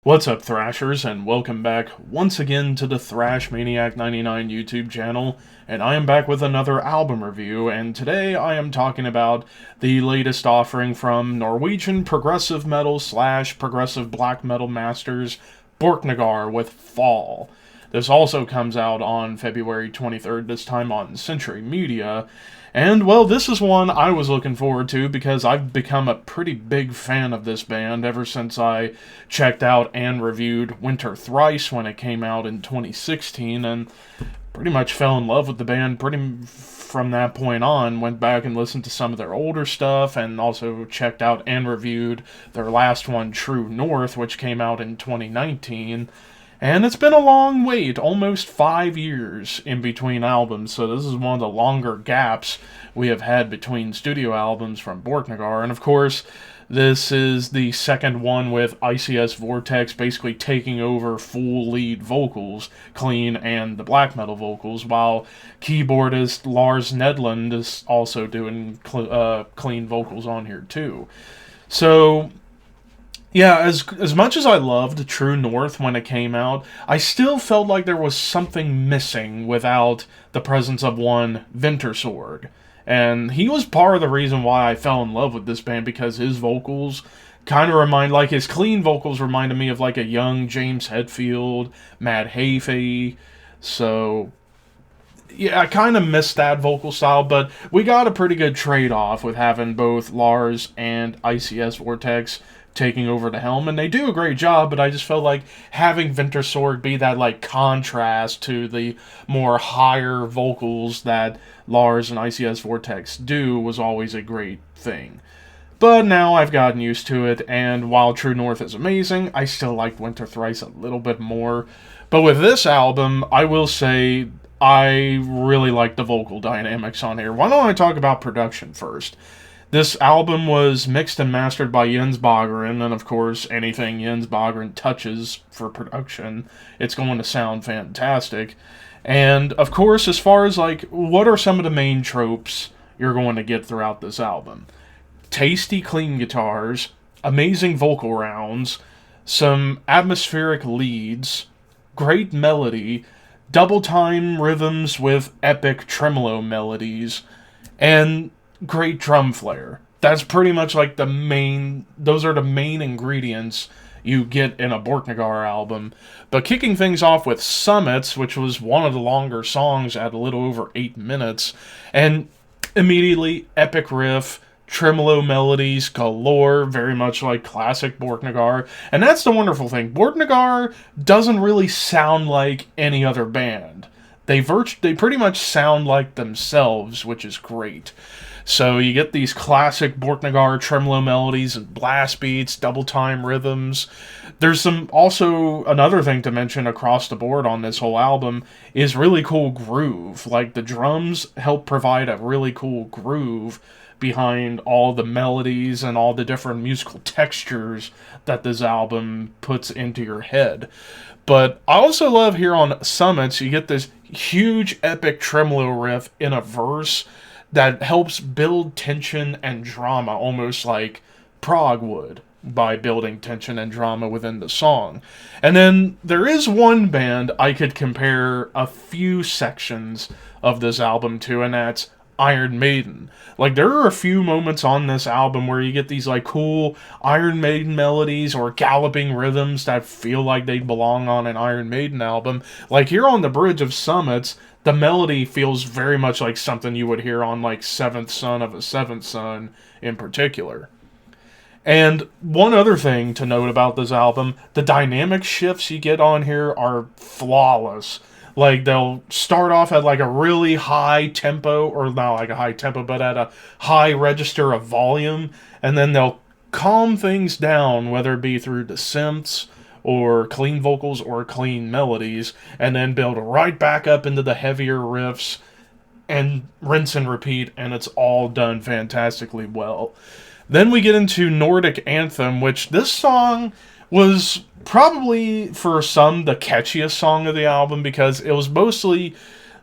What's up, Thrashers, and welcome back once again to the Thrash Maniac 99 YouTube channel, and I am back with another album review, and today I am talking about the latest offering from Norwegian progressive metal slash progressive black metal masters, Borknagar, with Fall. This also comes out on February 23rd, this time on Century Media. And, well, this is one I was looking forward to because I've become a pretty big fan of this band ever since I checked out and reviewed Winter Thrice when it came out in 2016, and pretty much fell in love with the band from that point on. Went back and listened to some of their older stuff, and also checked out and reviewed their last one, True North, which came out in 2019. And it's been a long wait, almost 5 years in between albums, so this is one of the longer gaps we have had between studio albums from Borknagar. And of course, this is the second one with ICS Vortex basically taking over full lead vocals, clean, and the black metal vocals, while keyboardist Lars Nedland is also doing clean vocals on here too. So yeah, as much as I loved True North when it came out, I still felt like there was something missing without the presence of one Wintersorg. And he was part of the reason why I fell in love with this band, because his vocals kind of his clean vocals reminded me of like a young James Hetfield, Matt Heafy. So yeah, I kind of missed that vocal style, but we got a pretty good trade-off with having both Lars and ICS Vortex taking over the helm, and they do a great job, but I just felt like having Wintersorg be that like contrast to the more higher vocals that Lars and ICS Vortex do was always a great thing. But now I've gotten used to it, and while True North is amazing, I still like Winter Thrice a little bit more. But with this album, I will say I really like the vocal dynamics on here. Why don't I talk about production first? This album was mixed and mastered by Jens Bogren, and of course, anything Jens Bogren touches for production, it's going to sound fantastic. And of course, as far as like, what are some of the main tropes you're going to get throughout this album? Tasty, clean guitars, amazing vocal rounds, some atmospheric leads, great melody, double time rhythms with epic tremolo melodies, and great drum flair. That's pretty much like those are the main ingredients you get in a Borknagar album. But kicking things off with Summits, which was one of the longer songs at a little over 8 minutes, and immediately epic riff, tremolo melodies galore, very much like classic Borknagar. And that's the wonderful thing. Borknagar doesn't really sound like any other band. They pretty much sound like themselves, which is great. So you get these classic Borknagar tremolo melodies and blast beats, double time rhythms. There's also another thing to mention across the board on this whole album is really cool groove. Like the drums help provide a really cool groove behind all the melodies and all the different musical textures that this album puts into your head. But I also love here on Summits, you get this huge epic tremolo riff in a verse that helps build tension and drama, almost like prog would, by building tension and drama within the song. And then there is one band I could compare a few sections of this album to, and that's Iron Maiden. Like, there are a few moments on this album where you get these like cool Iron Maiden melodies or galloping rhythms that feel like they belong on an Iron Maiden album. Like here on the bridge of Summits, the melody feels very much like something you would hear on like Seventh Son of a Seventh Son in particular. And one other thing to note about this album, the dynamic shifts you get on here are flawless. Like, they'll start off at like a really high tempo, or not like a high tempo, but at a high register of volume, and then they'll calm things down, whether it be through the synths, or clean vocals, or clean melodies, and then build right back up into the heavier riffs, and rinse and repeat, and it's all done fantastically well. Then we get into Nordic Anthem, which this song was probably, for some, the catchiest song of the album, because it was mostly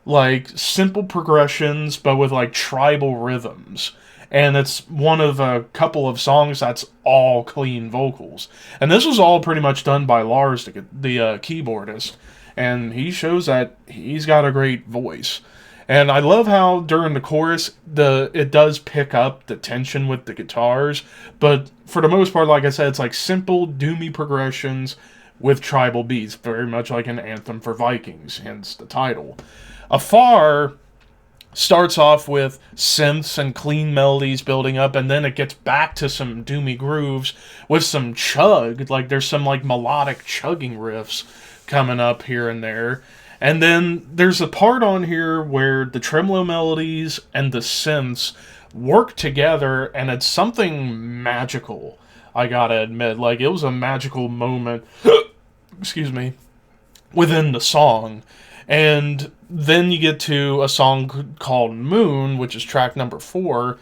like simple progressions, but with like tribal rhythms. And it's one of a couple of songs that's all clean vocals. And this was all pretty much done by Lars, the keyboardist. And he shows that he's got a great voice. And I love how during the chorus it does pick up the tension with the guitars, but for the most part, like I said, it's like simple doomy progressions with tribal beats, very much like an anthem for Vikings, hence the title. Afar starts off with synths and clean melodies building up, and then it gets back to some doomy grooves with some chug, like there's some like melodic chugging riffs coming up here and there. And then there's a part on here where the tremolo melodies and the synths work together, and it's something magical. I gotta admit, like, it was a magical moment, excuse me, within the song. And then you get to a song called Moon, which is track number 4.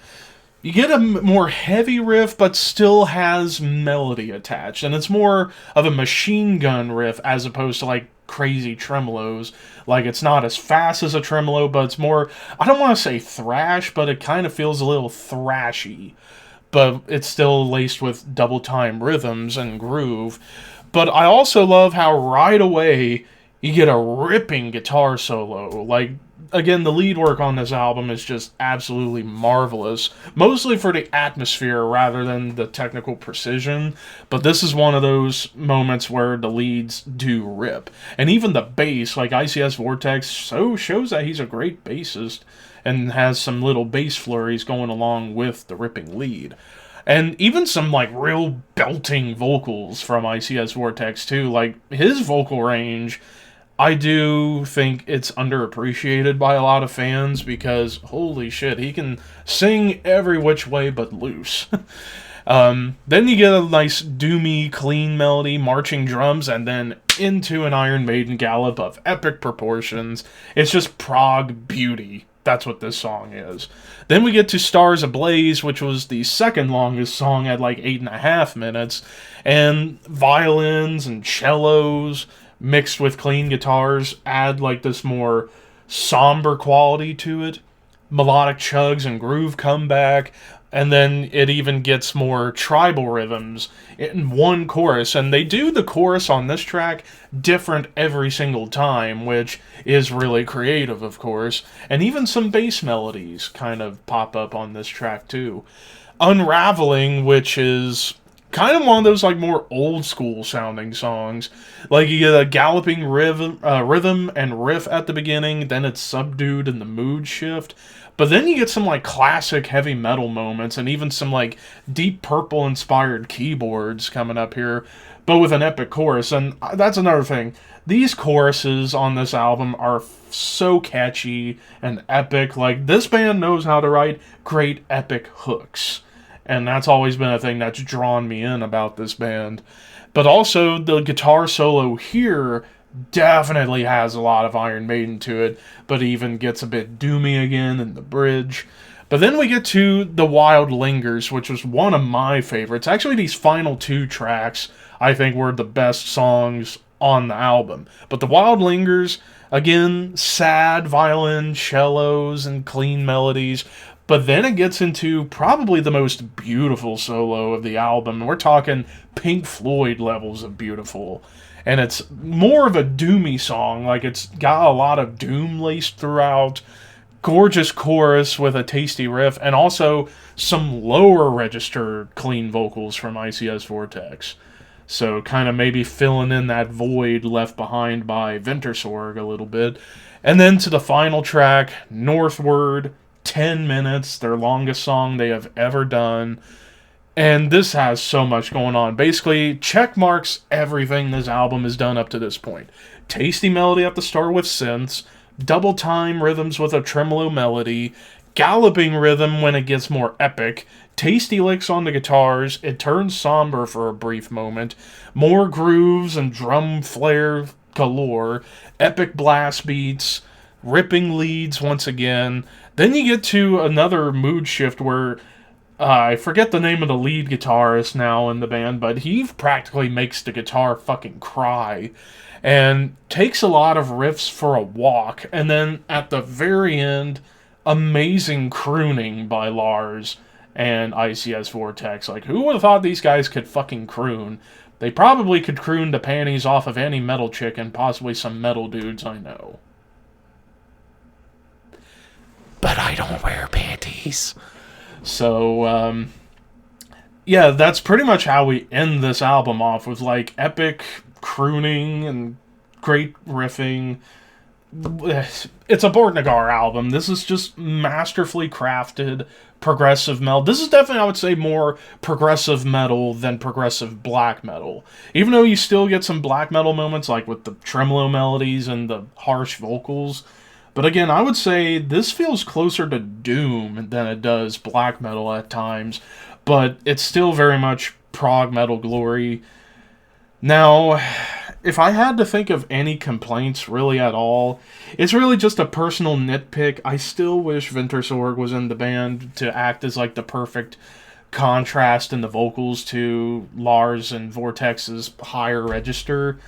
You get a more heavy riff, but still has melody attached. And it's more of a machine gun riff as opposed to, like, crazy tremolos. Like, it's not as fast as a tremolo, but it's more, I don't want to say thrash, but it kind of feels a little thrashy. But it's still laced with double time rhythms and groove. But I also love how right away you get a ripping guitar solo. Like, again, the lead work on this album is just absolutely marvelous, mostly for the atmosphere rather than the technical precision, but this is one of those moments where the leads do rip. And even the bass, like ICS Vortex, so shows that he's a great bassist and has some little bass flurries going along with the ripping lead. And even some, like, real belting vocals from ICS Vortex, too. Like, his vocal range, I do think it's underappreciated by a lot of fans because, holy shit, he can sing every which way but loose. Then you get a nice doomy, clean melody, marching drums, and then into an Iron Maiden gallop of epic proportions. It's just prog beauty. That's what this song is. Then we get to Stars Ablaze, which was the second longest song at like 8.5 minutes. And violins and cellos mixed with clean guitars add like this more somber quality to it. Melodic chugs and groove come back, and then it even gets more tribal rhythms in one chorus. And they do the chorus on this track different every single time, which is really creative, of course. And even some bass melodies kind of pop up on this track too. Unraveling, which is kind of one of those like more old school sounding songs. Like you get a galloping rhythm and riff at the beginning, then it's subdued in the mood shift. But then you get some like classic heavy metal moments and even some like Deep Purple inspired keyboards coming up here, but with an epic chorus. And that's another thing. These choruses on this album are so catchy and epic. Like, this band knows how to write great epic hooks. And that's always been a thing that's drawn me in about this band. But also, the guitar solo here definitely has a lot of Iron Maiden to it, but even gets a bit doomy again in the bridge. But then we get to The Wild Lingers, which was one of my favorites. Actually, these final 2 tracks, I think, were the best songs on the album. But The Wild Lingers, again, sad violin, cellos, and clean melodies. But then it gets into probably the most beautiful solo of the album. We're talking Pink Floyd levels of beautiful. And it's more of a doomy song. Like, it's got a lot of doom laced throughout. Gorgeous chorus with a tasty riff. And also some lower register clean vocals from ICS Vortex. So kind of maybe filling in that void left behind by Wintersorg a little bit. And then to the final track, Northward. 10 minutes, their longest song they have ever done. And this has so much going on. Basically, check marks everything this album has done up to this point. Tasty melody at the start with synths, double time rhythms with a tremolo melody, galloping rhythm when it gets more epic, tasty licks on the guitars, it turns somber for a brief moment, more grooves and drum flare galore, epic blast beats, ripping leads once again. Then you get to another mood shift where I forget the name of the lead guitarist now in the band, but he practically makes the guitar fucking cry and takes a lot of riffs for a walk. And then at the very end, amazing crooning by Lars and ICS Vortex. Like, who would have thought these guys could fucking croon? They probably could croon the panties off of any metal chick and possibly some metal dudes I know. But I don't wear panties. So, yeah, that's pretty much how we end this album off, with, like, epic crooning and great riffing. It's a Borknagar album. This is just masterfully crafted progressive metal. This is definitely, I would say, more progressive metal than progressive black metal. Even though you still get some black metal moments, like with the tremolo melodies and the harsh vocals. But again, I would say this feels closer to doom than it does black metal at times. But it's still very much prog metal glory. Now, if I had to think of any complaints really at all, it's really just a personal nitpick. I still wish Wintersorg was in the band to act as like the perfect contrast in the vocals to Lars and Vortex's higher register.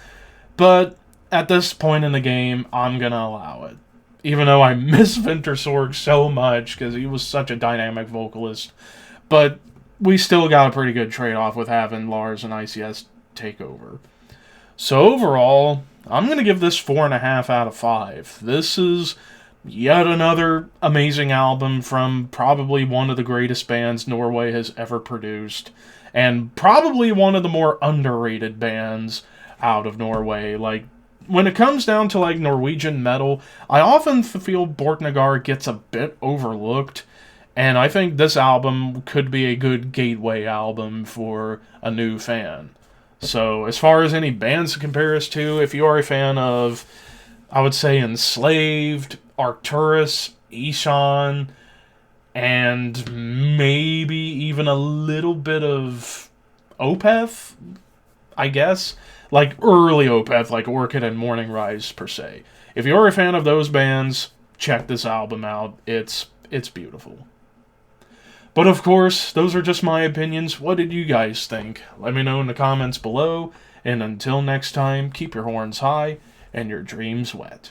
But at this point in the game, I'm going to allow it. Even though I miss Wintersorg so much because he was such a dynamic vocalist. But we still got a pretty good trade-off with having Lars and ICS take over. So overall, I'm going to give this 4.5 out of 5. This is yet another amazing album from probably one of the greatest bands Norway has ever produced, and probably one of the more underrated bands out of Norway. Like, when it comes down to, like, Norwegian metal, I often feel Borknagar gets a bit overlooked, and I think this album could be a good gateway album for a new fan. So, as far as any bands to compare us to, if you are a fan of, I would say, Enslaved, Arcturus, Ishan, and maybe even a little bit of Opeth, I guess. Like, early Opeth, like Orchid and Morning Rise, per se. If you're a fan of those bands, check this album out. It's beautiful. But of course, those are just my opinions. What did you guys think? Let me know in the comments below. And until next time, keep your horns high and your dreams wet.